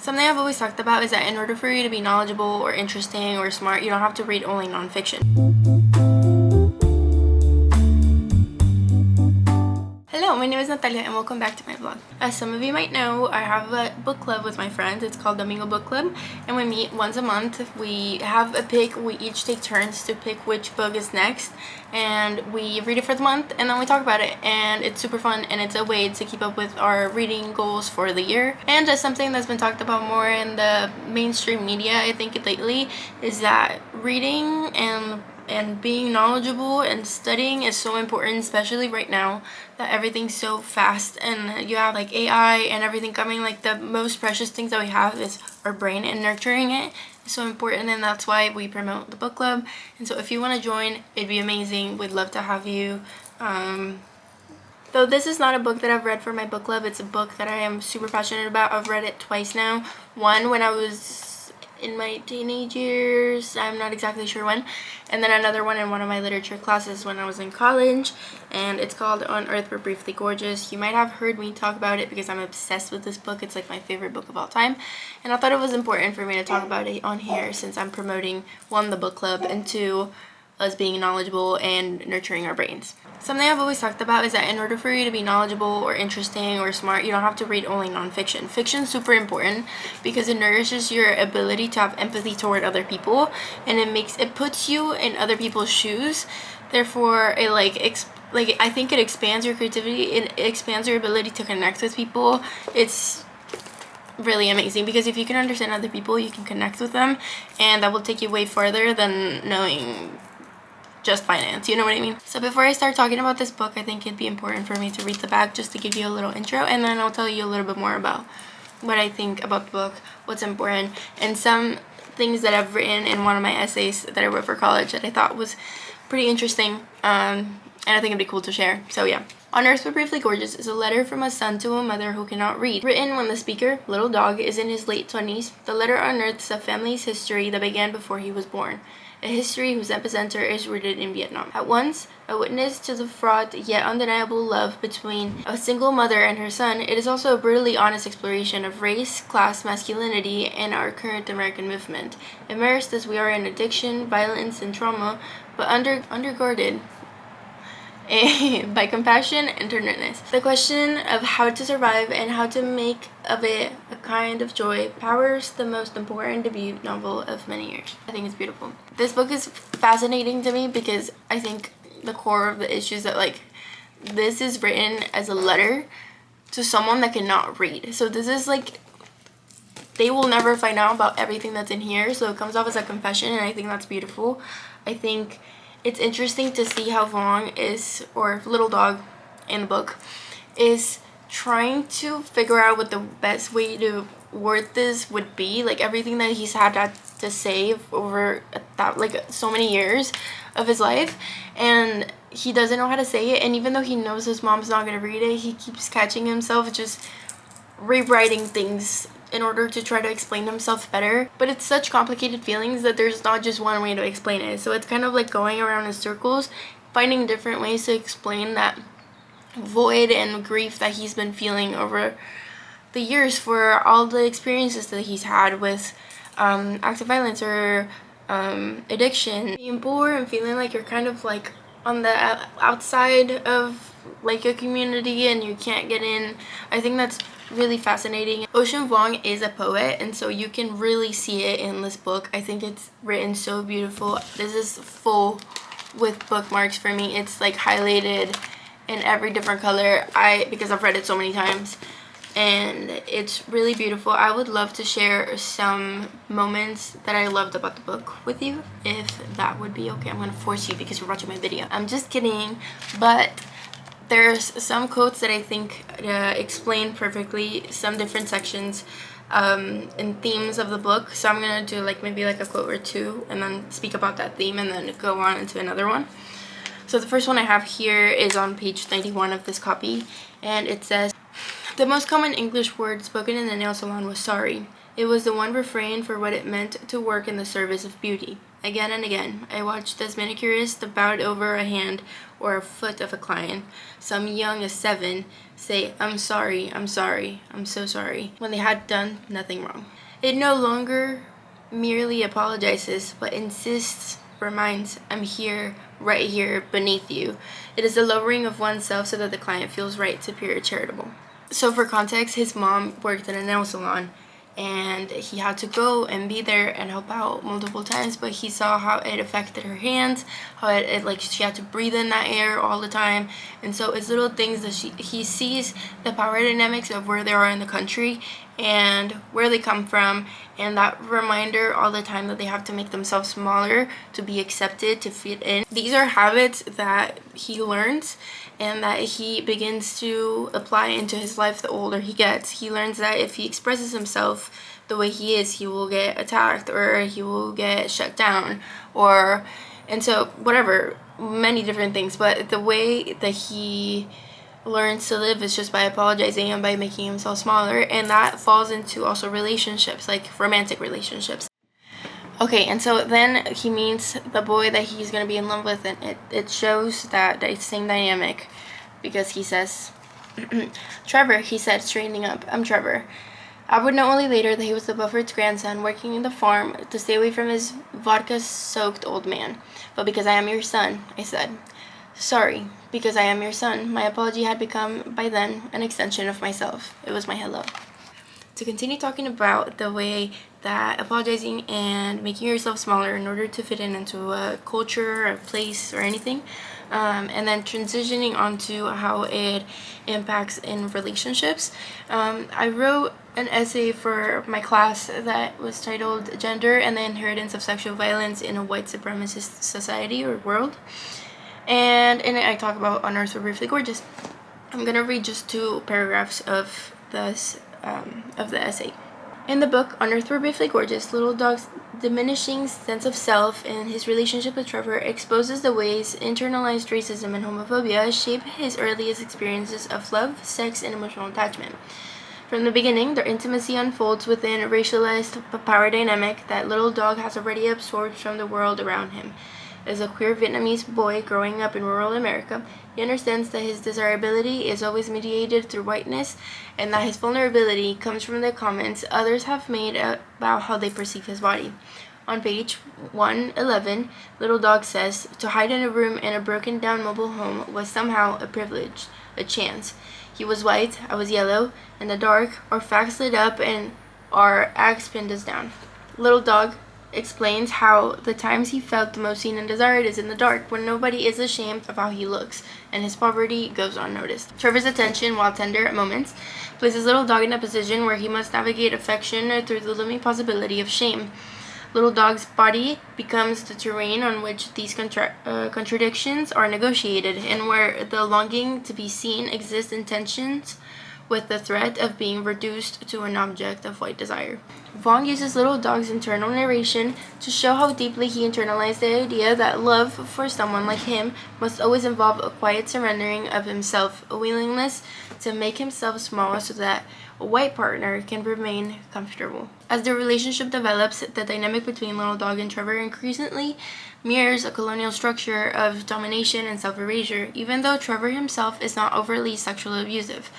Something I've always talked about is that in order for you to be knowledgeable or interesting or smart, you don't have to read only nonfiction. Hello, my name is Natalia and welcome back to my vlog. As some of you might know, I have a book club with my friends. It's called Domingo Book Club, and we meet once a month. We have a pick. We each take turns to pick which book is next, and we read it for the month and then we talk about it, and it's super fun, and it's a way to keep up with our reading goals for the year. And just something that's been talked about more in the mainstream media, I think, lately, is that reading and being knowledgeable and studying is so important, especially right now that everything's so fast and you have like AI and everything coming. Like, the most precious things that we have is our brain, and nurturing it is so important, and that's why we promote the book club. And so if you want to join, it'd be amazing. We'd love to have you. Though this is not a book that I've read for my book club, it's a book that I am super passionate about. I've read it twice now. One when I was in my teenage years, I'm not exactly sure when, and then another one in one of my literature classes when I was in college, and it's called On Earth We're Briefly Gorgeous. You might have heard me talk about it because I'm obsessed with this book. It's like my favorite book of all time, and I thought it was important for me to talk about it on here since I'm promoting, one, the book club, and two, us being knowledgeable and nurturing our brains. Something I've always talked about is that in order for you to be knowledgeable or interesting or smart, you don't have to read only nonfiction. Fiction's super important because it nourishes your ability to have empathy toward other people, and it puts you in other people's shoes. Therefore, it I think it expands your creativity. It expands your ability to connect with people. It's really amazing because if you can understand other people, you can connect with them, and that will take you way further than knowing just finance, you know what I mean? So before I start talking about this book, I think it'd be important for me to read the back just to give you a little intro, and then I'll tell you a little bit more about what I think about the book, what's important, and some things that I've written in one of my essays that I wrote for college that I thought was pretty interesting, and I think it'd be cool to share. So yeah. On Earth We're Briefly Gorgeous is a letter from a son to a mother who cannot read. Written when the speaker, Little Dog, is in his late 20s, the letter unearths a family's history that began before he was born. A history whose epicenter is rooted in Vietnam. At once a witness to the fraught yet undeniable love between a single mother and her son, it is also a brutally honest exploration of race, class, masculinity, and our current American movement. Immersed as we are in addiction, violence, and trauma, but undergirded by compassion and tenderness. The question of how to survive and how to make of it a kind of joy powers the most important debut novel of many years. I think it's beautiful. This book is fascinating to me because I think the core of the issues that, like, this is written as a letter to someone that cannot read. So this is like, they will never find out about everything that's in here, so it comes off as a confession, and I think that's beautiful. I think it's interesting to see how Little Dog in the book is trying to figure out what the best way to word this would be. Like, everything that he's had to say over so many years of his life, and he doesn't know how to say it. And even though he knows his mom's not gonna read it, he keeps catching himself just rewriting things in order to try to explain himself better. But it's such complicated feelings that there's not just one way to explain it. So it's kind of like going around in circles, finding different ways to explain that void and grief that he's been feeling over the years for all the experiences that he's had with active violence or addiction. Being poor and feeling like you're kind of like on the outside of like a community and you can't get in. I think that's really fascinating. Ocean Vuong is a poet, and so you can really see it in this book. I think it's written so beautiful. This is full with bookmarks for me. It's like highlighted in every different color because I've read it so many times, and it's really beautiful. I would love to share some moments that I loved about the book with you, if that would be okay. I'm gonna force you because you're watching my video. I'm just kidding, but there's some quotes that I think explain perfectly some different sections and themes of the book. So I'm gonna do maybe a quote or two and then speak about that theme and then go on into another one. So the first one I have here is on page 91 of this copy, and it says, "The most common English word spoken in the nail salon was sorry. It was the one refrain for what it meant to work in the service of beauty. Again and again, I watched as manicurists bowed over a hand or a foot of a client, some young as 7, say, I'm sorry, I'm sorry, I'm so sorry, when they had done nothing wrong. It no longer merely apologizes, but insists, reminds, I'm here, right here, beneath you. It is the lowering of oneself so that the client feels right, superior, charitable. So for context, his mom worked in a nail salon, and he had to go and be there and help out multiple times, but he saw how it affected her hands, how it like she had to breathe in that air all the time. And so it's little things that he sees the power dynamics of where they are in the country and where they come from, and that reminder all the time that they have to make themselves smaller to be accepted, to fit in. These are habits that he learns and that he begins to apply into his life the older he gets. He learns that if he expresses himself the way he is, he will get attacked or he will get shut down, and so whatever, many different things. But the way that he learns to live is just by apologizing and by making himself smaller, and that falls into also relationships, like romantic relationships. Okay, and so then he meets the boy that he's going to be in love with, and it shows that same dynamic, because he says, Trevor, he said, straightening up, I'm Trevor. I would know only later that he was the Bufford's grandson working in the farm to stay away from his vodka-soaked old man. But because I am your son, I said. Sorry, because I am your son. My apology had become, by then, an extension of myself. It was my hello. To continue talking about the way that apologizing and making yourself smaller in order to fit into a culture, a place, or anything, and then transitioning onto how it impacts in relationships. I wrote an essay for my class that was titled Gender and the Inheritance of Sexual Violence in a White Supremacist Society or World. And in it I talk about On Earth We're Briefly Gorgeous. I'm going to read just 2 paragraphs of this of the essay. In the book On Earth We're Briefly Gorgeous, Little Dog's diminishing sense of self and his relationship with Trevor exposes the ways internalized racism and homophobia shape his earliest experiences of love, sex, and emotional attachment. From the beginning, their intimacy unfolds within a racialized power dynamic that Little Dog has already absorbed from the world around him. As a queer Vietnamese boy growing up in rural America, he understands that his desirability is always mediated through whiteness, and that his vulnerability comes from the comments others have made about how they perceive his body. On page 111, Little Dog says, to hide in a room in a broken-down mobile home was somehow a privilege, a chance. He was white, I was yellow, in the dark, our facts lit up, and our acts pinned us down. Little Dog explains how the times he felt the most seen and desired is in the dark, when nobody is ashamed of how he looks, and his poverty goes unnoticed. Trevor's attention, while tender at moments, places Little Dog in a position where he must navigate affection through the looming possibility of shame. Little Dog's body becomes the terrain on which these contradictions are negotiated, and where the longing to be seen exists in tensions with the threat of being reduced to an object of white desire. Vaughn uses Little Dog's internal narration to show how deeply he internalized the idea that love for someone like him must always involve a quiet surrendering of himself, a willingness to make himself small so that a white partner can remain comfortable. As the relationship develops, the dynamic between Little Dog and Trevor increasingly mirrors a colonial structure of domination and self-erasure, even though Trevor himself is not overtly sexually abusive.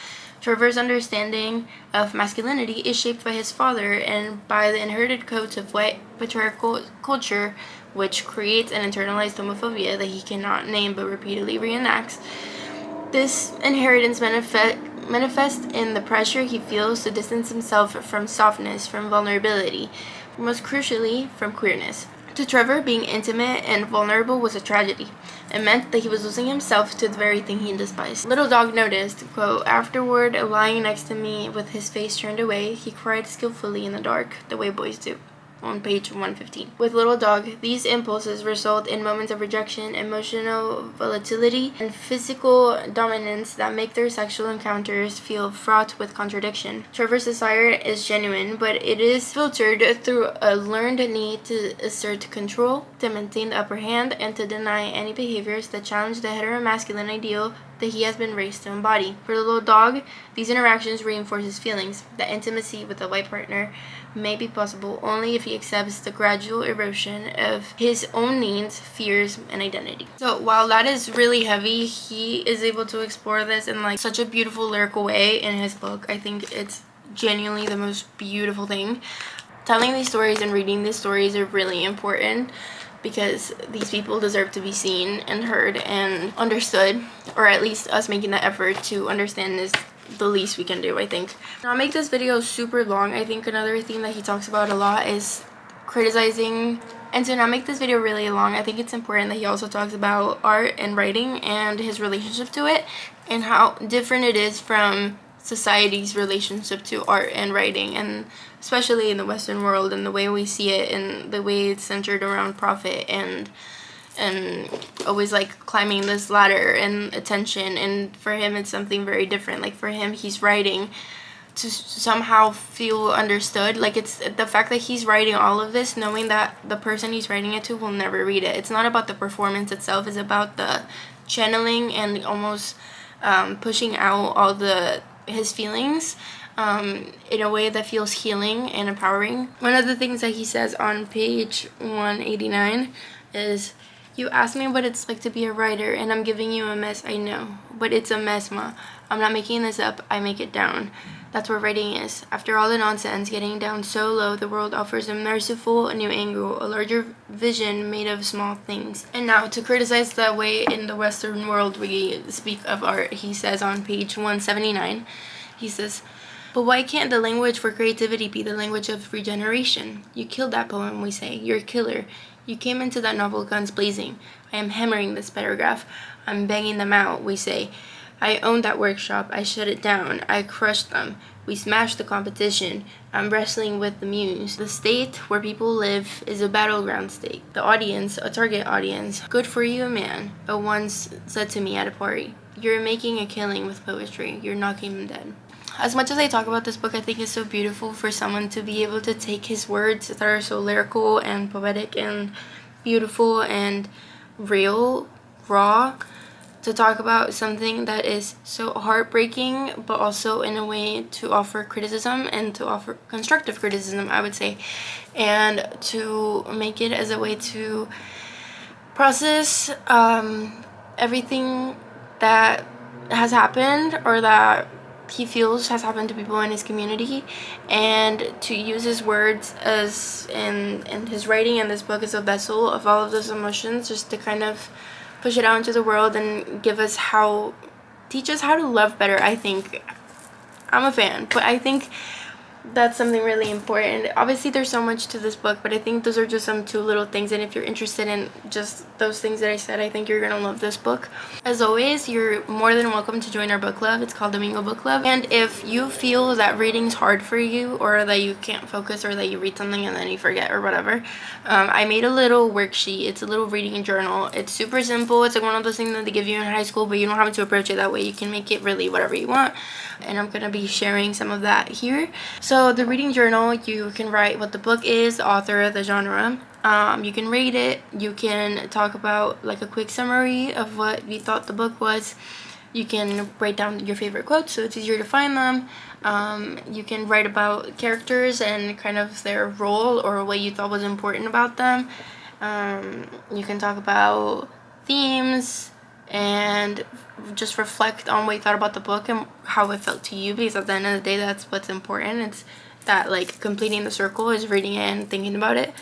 Trevor's understanding of masculinity is shaped by his father and by the inherited codes of white patriarchal culture, which creates an internalized homophobia that he cannot name but repeatedly reenacts. This inheritance manifests in the pressure he feels to distance himself from softness, from vulnerability, most crucially, from queerness. To Trevor, being intimate and vulnerable was a tragedy. It meant that he was losing himself to the very thing he despised. Little Dog noticed, quote, afterward, lying next to me with his face turned away, he cried skillfully in the dark, the way boys do. On page 115. With Little Dog, these impulses result in moments of rejection, emotional volatility, and physical dominance that make their sexual encounters feel fraught with contradiction. Trevor's desire is genuine, but it is filtered through a learned need to assert control, to maintain the upper hand, and to deny any behaviors that challenge the heteromasculine ideal that he has been raised to embody. For the little dog, these interactions reinforce his feelings that intimacy with a white partner may be possible only if he accepts the gradual erosion of his own needs, fears, and identity. So while that is really heavy, he is able to explore this in like such a beautiful lyrical way in his book. I think it's genuinely the most beautiful thing. Telling these stories and reading these stories are really important because these people deserve to be seen and heard and understood, or at least us making the effort to understand is the least we can do, I think. I'll make this video super long. I think another thing that he talks about a lot is criticizing, and to not make this video really long, I think it's important that he also talks about art and writing and his relationship to it and how different it is from society's relationship to art and writing, and especially in the Western world and the way we see it and the way it's centered around profit and always like climbing this ladder and attention. And for him it's something very different. Like for him, he's writing to somehow feel understood. Like it's the fact that he's writing all of this knowing that the person he's writing it to will never read it. It's not about the performance itself, it's about the channeling and almost pushing out all his feelings in a way that feels healing and empowering. One of the things that he says on page 189 is, "You asked me what it's like to be a writer, and I'm giving you a mess, I know. But it's a mess, ma. I'm not making this up, I make it down. That's what writing is. After all the nonsense, getting down so low, the world offers a merciful new angle, a larger vision made of small things." And now, to criticize the way in the Western world we speak of art, he says on page 179, he says, "But why can't the language for creativity be the language of regeneration? You killed that poem, we say. You're a killer. You came into that novel guns blazing. I am hammering this paragraph. I'm banging them out, we say. I owned that workshop. I shut it down. I crushed them. We smashed the competition. I'm wrestling with the muse. The state where people live is a battleground state. The audience, a target audience. Good for you, man," a once said to me at a party. "You're making a killing with poetry. You're knocking them dead." As much as I talk about this book, I think it's so beautiful for someone to be able to take his words that are so lyrical and poetic and beautiful and real, raw, to talk about something that is so heartbreaking, but also in a way to offer criticism and to offer constructive criticism, I would say, and to make it as a way to process everything that has happened or that he feels has happened to people in his community, and to use his words as in his writing and this book as a vessel of all of those emotions, just to kind of push it out into the world and teach us how to love better. I think I'm a fan, but I think that's something really important. Obviously there's so much to this book, but I think those are just some two little things, and if you're interested in just those things that I said, I think you're gonna love this book. As always, you're more than welcome to join our book club. It's called Domingo Book Club, and if you feel that reading's hard for you, or that you can't focus, or that you read something and then you forget or whatever, I made a little worksheet. It's a little reading journal. It's super simple. It's like one of those things that they give you in high school, but you don't have to approach it that way. You can make it really whatever you want, and I'm gonna be sharing some of that here. So the reading journal, you can write what the book is, the author, the genre. You can rate it. You can talk about like a quick summary of what you thought the book was. You can write down your favorite quotes so it's easier to find them. You can write about characters and kind of their role or what you thought was important about them. You can talk about themes and just reflect on what you thought about the book and how it felt to you, because at the end of the day, that's what's important. It's that like completing the circle is reading it and thinking about it.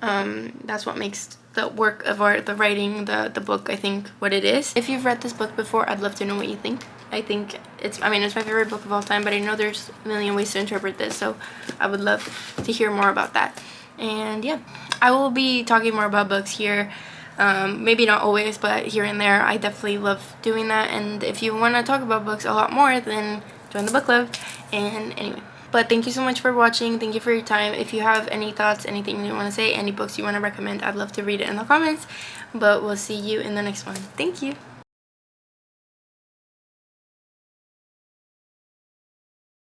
That's what makes the work of art, the writing, the book, I think, what it is. If you've read this book before, I'd love to know what you think. I think it's my favorite book of all time, but I know there's a million ways to interpret this, so I would love to hear more about that. And yeah, I will be talking more about books here. Maybe not always, but here and there. I definitely love doing that, and if you want to talk about books a lot more, then join the book club. And anyway, but thank you so much for watching. Thank you for your time. If you have any thoughts, anything you want to say, any books you want to recommend, I'd love to read it in the comments. But we'll see you in the next one. Thank you.